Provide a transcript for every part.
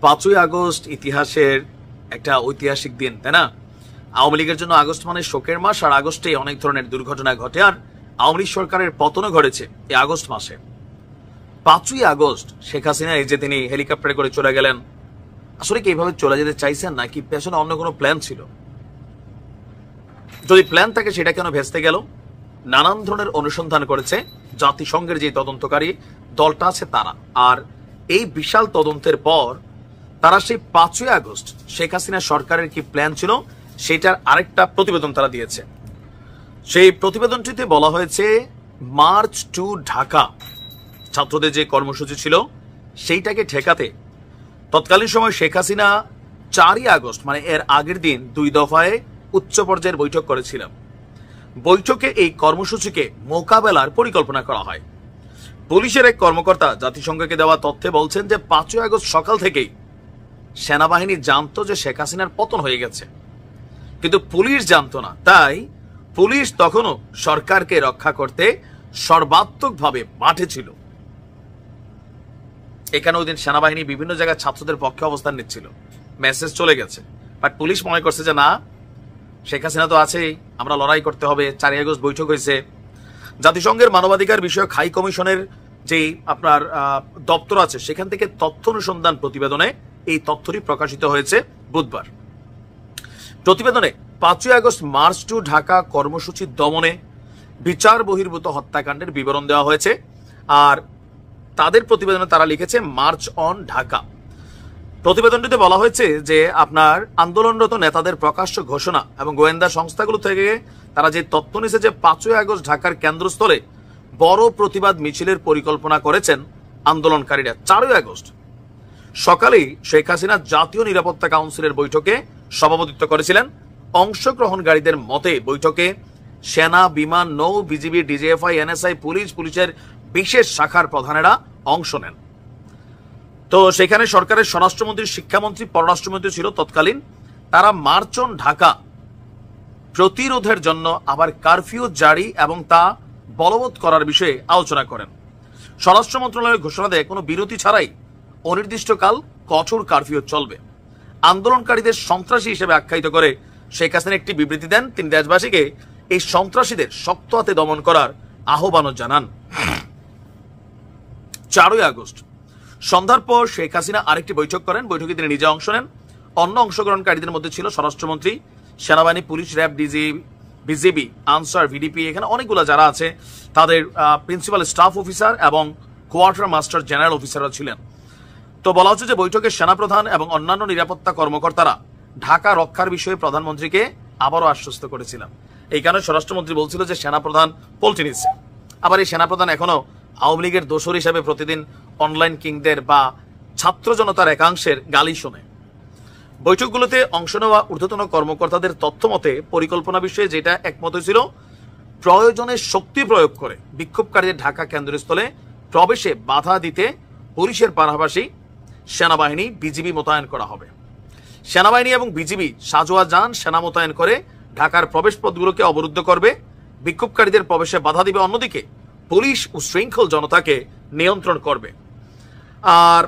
5ই August ইতিহাসের একটা ঐতিহাসিক দিন, তাই না? আওয়ামী লীগের জন্য আগস্ট মানে শোকের মাস, আর আগস্টে অনেক ধরনের দুর্ঘটনা ঘটে, আর আওয়ামী লীগ সরকারের পতনও ঘটেছে এই আগস্ট মাসে। 5ই আগস্ট শেখ হাসিনা এই যে তিনি হেলিকপ্টারে করে চলে গেলেন, আসলে কি এইভাবে চলে যেতে চাইছেন নাকি পেছনে অন্য কোনো প্ল্যান ছিল? যদি প্ল্যান থাকে সেটা কেন ভেস্তে গেল? নানান ধরনের অনুসন্ধান করেছে জাতিসংঘের যে তদন্তকারী দলটা আছে তারা, আর এই বিশাল তদন্তের পর তারা সেই 5ই আগস্ট শেখ হাসিনা সরকারের কি প্ল্যান ছিল সেটার আরেকটা প্রতিবেদন তারা দিয়েছে। সেই প্রতিবেদনটিতে বলা হয়েছে মার্চ টু ঢাকা, ছাত্রদের যে কর্মসূচি ছিল সেইটাকে ঠেকাতে তৎকালীন সময় শেখ হাসিনা 4ই আগস্ট মানে এর আগের দিন 2 দফায় উচ্চ পর্যায়ের বৈঠক করেছিলাম। বৈঠকে এই কর্মসূচিকে মোকাবেলার পরিকল্পনা করা হয়। পুলিশের এক কর্মকর্তা জাতিসংঘকে দেওয়া তথ্যে বলছেন যে 5ই আগস্ট সকাল থেকেই সেনাবাহিনী জানতো যে শেখ হাসিনার পতন হয়ে গেছে, কিন্তু পুলিশ জানতো না। তাই পুলিশ তখনও সরকারকে রক্ষা করতে সর্বাত্মকভাবে মাঠে ছিল। এখানে ওই দিন সেনাবাহিনী বিভিন্ন জায়গায় ছাত্রদের পক্ষে অবস্থান নিচ্ছিল, মেসেজ চলে গেছে, বাট পুলিশ মনে করছে যে না, শেখ হাসিনা তো আছেই, আমরা লড়াই করতে হবে। 4ই আগস্ট বৈঠক হয়েছে। জাতিসংঘের মানবাধিকার বিষয়ক হাই কমিশনের যে আপনার দপ্তর আছে সেখান থেকে তথ্য অনুসন্ধান প্রতিবেদনে এই তথ্যটি প্রকাশিত হয়েছে বুধবার। প্রতিবেদনে 5ই আগস্ট মার্চ টু ঢাকা কর্মসূচি দমনে বিচার বহির্ভূত হত্যাকাণ্ডের বিবরণ দেওয়া হয়েছে, আর তাদের প্রতিবেদনে তারা লিখেছে মার্চ অন ঢাকা। প্রতিবেদনটিতে বলা হয়েছে যে আপনার আন্দোলনরত নেতাদের প্রকাশ্য ঘোষণা এবং গোয়েন্দা সংস্থাগুলো থেকে তারা যে তথ্য নিয়েছে যে 5ই আগস্ট ঢাকার কেন্দ্রস্থলে বড় প্রতিবাদ মিছিলের পরিকল্পনা করেছেন আন্দোলনকারীরা। 4ই আগস্ট সকালেই শেখ হাসিনা জাতীয় নিরাপত্তা কাউন্সিলের বৈঠকে সভাপতিত্ব করেছিলেন। অংশগ্রহণকারীদের মতে বৈঠকে সেনা, বিমান, নৌ, বিজিবি, ডিজিএফআই, এনএসআই, পুলিশের বিশেষ শাখার প্রধানেরা অংশ নেন। তো সেখানে সরকারের স্বরাষ্ট্রমন্ত্রী, শিক্ষামন্ত্রী, পররাষ্ট্রমন্ত্রী ছিল তৎকালীন। তারা মার্চ অন ঢাকা প্রতিরোধের জন্য আবার কারফিউ জারি এবং তা বলবৎ করার বিষয়ে আলোচনা করেন। স্বরাষ্ট্র মন্ত্রণালয়ের ঘোষণা দেয় কোনো বিরতি ছাড়াই অনির্দিষ্টকাল কঠোর কারফিউ চলবে। আন্দোলনকারীদের সন্ত্রাসী হিসেবে আখ্যায়িত করে শেখ হাসিনা একটি বিবৃতি দেন। তিনি দেশবাসীকে এই সন্ত্রাসীদের শক্ত হাতে দমন করার আহ্বানও জানান। 4ই আগস্ট সন্ধ্যার পর শেখ হাসিনা আরেকটি বৈঠক করেন। বৈঠকে তিনি নিজে অংশ নেন। অন্য অংশগ্রহণকারীদের মধ্যে ছিল স্বরাষ্ট্রমন্ত্রী, সেনাবাহিনী, police, RAB, BGB, answer, VDP, এখানে অনেকগুলো যারা আছে তাদের প্রিন্সিপাল স্টাফ অফিসার এবং কোয়ার্টার মাস্টার জেনারেল অফিসাররা ছিলেন। তো বলা হচ্ছে যে বৈঠকে সেনাপ্রধান এবং অন্যান্য নিরাপত্তা কর্মকর্তারা ঢাকা রক্ষার বিষয়ে প্রধানমন্ত্রীকে আবারও আশ্বস্ত করেছিলেন। এই কারণে স্বরাষ্ট্রমন্ত্রী বলছিল যে সেনাপ্রধান পল্টি নিচ্ছে। আবার এই সেনাপ্রধান এখনো আওয়ামী লীগের দোসর হিসেবে প্রতিদিন অনলাইন কিংদের বা ছাত্র জনতার একাংশের গালি শোনে। বৈঠকগুলোতে অংশ নেওয়া ঊর্ধ্বতন কর্মকর্তাদের তথ্য মতে পরিকল্পনা বিষয়ে যেটা একমত ছিল, প্রয়োজনে শক্তি প্রয়োগ করে বিক্ষোভকারীদের ঢাকা কেন্দ্রস্থলে প্রবেশে বাধা দিতে পুলিশের পাশাপাশি সেনাবাহিনী, বিজিবি মোতায়েন করা হবে। সেনাবাহিনী এবং বিজিবি সাজোয়া যান সেনা মোতায়েন করে ঢাকার প্রবেশ পথগুলোকে অবরুদ্ধ করবে, বিক্ষোভকারীদের প্রবেশে বাধা দিবে। অন্যদিকে পুলিশ ও শৃঙ্খল জনতাকে নিয়ন্ত্রণ করবে। আর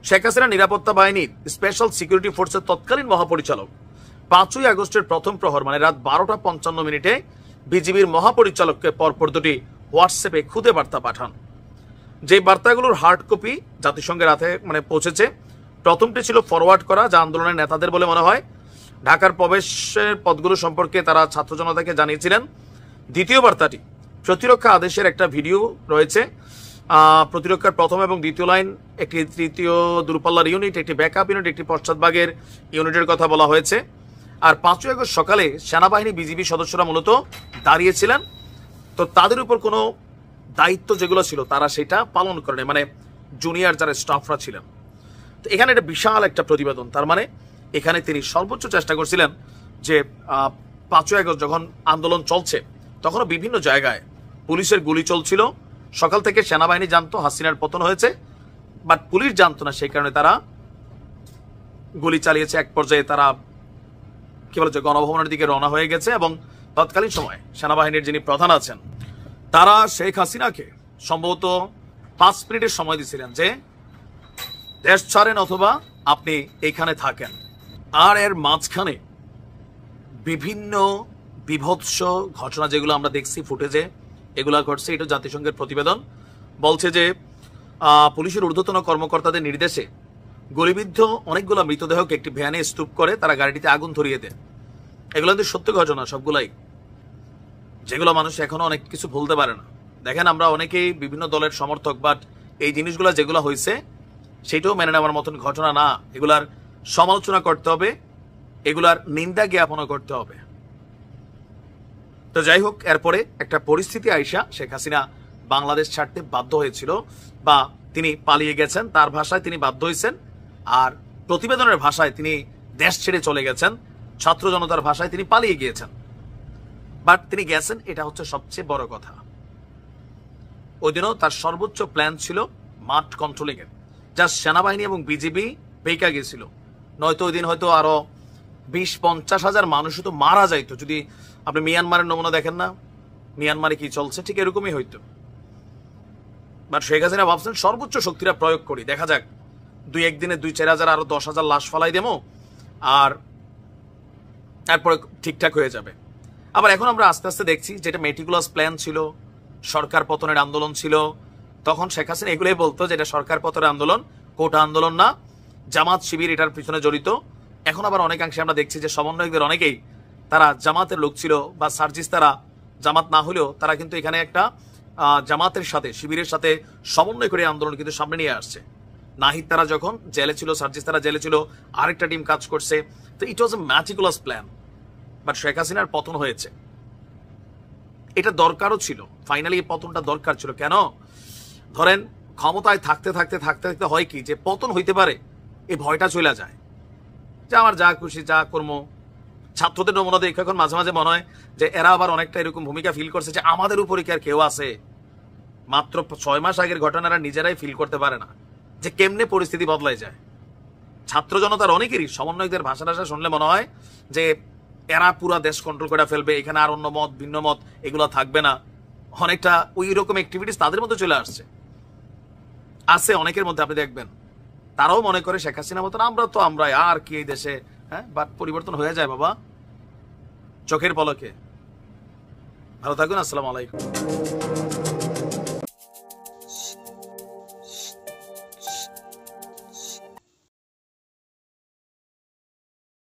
শেখ হাসিনা নিরাপত্তা বাহিনীর স্পেশাল সিকিউরিটি ফোর্সের তৎকালীন মহাপরিচালক 5ই আগস্টের প্রথম প্রহর মানে রাত 12টা 55 মিনিটে বিজিবির মহাপরিচালককে পরপর দুটি হোয়াটসঅ্যাপে খুদে বার্তা পাঠান। যে বার্তাগুলোর হার্ড কপি জাতিসংঘের হাতে পৌঁছেছে। প্রথমটি ছিল ফরওয়ার্ড করা, যা আন্দোলনের নেতাদের বলে মনে হয়। ঢাকার প্রবেশের পথগুলো সম্পর্কে তারা ছাত্র জনতাকে জানিয়েছিলেন। দ্বিতীয় বার্তাটি প্রতিরক্ষা আদেশের একটা ভিডিও রয়েছে। প্রতিরক্ষার প্রথম এবং দ্বিতীয় লাইন, একটি তৃতীয় দূরপাল্লার ইউনিট, একটি ব্যাকআপ ইউনিট, একটি পশ্চাৎভাগের ইউনিটের কথা বলা হয়েছে। আর 5ই আগস্ট সকালে সেনাবাহিনী, বিজিবি সদস্যরা মূলত দাঁড়িয়েছিলেন। তো তাদের উপর কোনো দায়িত্ব যেগুলো ছিল তারা সেটা পালন করেনি, মানে জুনিয়র যারা স্টাফরা ছিলেন। তো এখানে একটা বিশাল একটা প্রতিবেদন। তার মানে এখানে তিনি সর্বোচ্চ চেষ্টা করছিলেন যে 5ই আগস্ট যখন আন্দোলন চলছে তখনও বিভিন্ন জায়গায় পুলিশের গুলি চলছিল। সকাল থেকে সেনাবাহিনী জানতো হাসিনার পতন হয়েছে, বাট পুলিশ জানতো না। সেই কারণে তারা গুলি চালিয়েছে। এক পর্যায়ে তারা কি বলছে গণভবনের দিকে রওনা হয়ে গেছে এবং তৎকালীন সময় সেনাবাহিনীর যিনি প্রধান আছেন তারা শেখ হাসিনাকে সম্ভবত 5 মিনিটের সময় দিয়েছিলেন যে দেশ ছাড়েন অথবা আপনি এখানে থাকেন। আর এর মাঝখানে বিভিন্ন বিভৎস ঘটনা যেগুলো আমরা দেখছি ফুটেজে, এগুলা ঘটছে। এটা জাতিসংঘের প্রতিবেদন বলছে যে পুলিশের ঊর্ধ্বতন কর্মকর্তাদের নির্দেশে গুলিবিদ্ধ অনেকগুলো মৃতদেহকে একটি ভ্যানে স্তূপ করে তারা গাড়িটিতে আগুন ধরিয়ে দেয়। এগুলো কিন্তু সত্য ঘটনা সবগুলাই, যেগুলো মানুষ এখনো অনেক কিছু ভুলতে পারে না। দেখেন, আমরা অনেকেই বিভিন্ন দলের সমর্থক, বাট এই জিনিসগুলো যেগুলো হয়েছে সেটাও মেনে নেওয়ার মতন ঘটনা না। এগুলার সমালোচনা করতে হবে, এগুলার নিন্দা জ্ঞাপনও করতে হবে। তো যাই হোক, এরপরে একটা পরিস্থিতি আইসা শেখ হাসিনা বাংলাদেশ ছাড়তে বাধ্য হয়েছিল, বা তিনি পালিয়ে গেছেন, তার ভাষায় তিনি বাধ্য হয়েছেন। আর প্রতিবেদনের ভাষায় তিনি দেশ ছেড়ে চলে গেছেন, ছাত্র জনতার ভাষায় তিনি পালিয়ে গিয়েছেন। বাট তিনি গেছেন, এটা হচ্ছে সবচেয়ে বড় কথা। ওই দিনও তার সর্বোচ্চ প্ল্যান ছিল মাঠ কন্ট্রোলিং এর, যা সেনাবাহিনী এবং বিজিবি বেকা গেছিল। নয়তো ওই দিন হয়তো আরো 20-50 হাজার মানুষ তো মারা যাইতো। যদি আপনি মিয়ানমারের নমুনা দেখেন না, মিয়ানমারে কি চলছে, ঠিক এরকমই হইতো। বাট শেখ হাসিনা ভাবছেন সর্বোচ্চ শক্তিটা প্রয়োগ করি, দেখা যাক 2-1 দিনে 2-4 হাজার আরো 10 হাজার লাশ ফালাই দেবো, আর তারপরে ঠিকঠাক হয়ে যাবে। আবার এখন আমরা আস্তে আস্তে দেখছি যেটা মেটিকুলাস প্ল্যান ছিল, সরকার পতনের আন্দোলন ছিল, তখন শেখ হাসিনা এগুলোই বলতো যে এটা সরকার পতনের আন্দোলন, কোটা আন্দোলন না, জামাত শিবির এটার পিছনে জড়িত। এখন আবার অনেকাংশে আমরা দেখছি যে সমন্বয়কদের অনেকেই তারা জামাতের লোক ছিল, বা সার্জিস তারা জামাত না হলেও তারা কিন্তু এখানে একটা জামাতের সাথে শিবিরের সাথে সমন্বয় করে আন্দোলন কিন্তু সামনে নিয়ে আসছে। নাহিদ তারা যখন জেলে ছিল, সার্জিস তারা জেলে ছিল, আরেকটা টিম কাজ করছে। তো ইট ওয়াজ এ ম্যাটিকুলাস প্ল্যান। বাট শেখ হাসিনার পতন হয়েছে, এটা দরকারও ছিল। ফাইনালি এই পতনটা দরকার ছিল। কেন? ধরেন ক্ষমতায় থাকতে থাকতে থাকতে থাকতে হয় কি, যে পতন হইতে পারে এই ভয়টা চলে যায়, যে আমার যা খুশি যা কর্ম। ছাত্রদের নমুনা দেখে এখন মাঝে মাঝে মনে হয় যে এরা আবার অনেকটা এরকম ভূমিকা ফিল করছে যে আমাদের উপরে কি আর কেউ আছে। মাত্র 6 মাস আগের ঘটনারা নিজেরাই ফিল করতে পারে না যে কেমনে পরিস্থিতি বদলাই যায়। ছাত্র জনতার অনেকেরই সমন্বয়কদের ভাষা টাষা শুনলে মনে হয় যে এরা পুরা দেশ কন্ট্রোল করে ফেলবে, এখানে আর অন্য মত ভিন্ন মত এগুলো থাকবে না। অনেকটা ওই রকম অ্যাক্টিভিটিস তাদের মধ্যে চলে আসছে, আছে অনেকের মধ্যে। আপনি দেখবেন তারাও মনে করে শেখ হাসিনা মতন আমরা তো আমরাই, আর কি এই দেশে। হ্যাঁ, বাট পরিবর্তন হয়ে যায় বাবা, চোখের পলকে। ভালো থাকুন, আসসালামু আলাইকুম।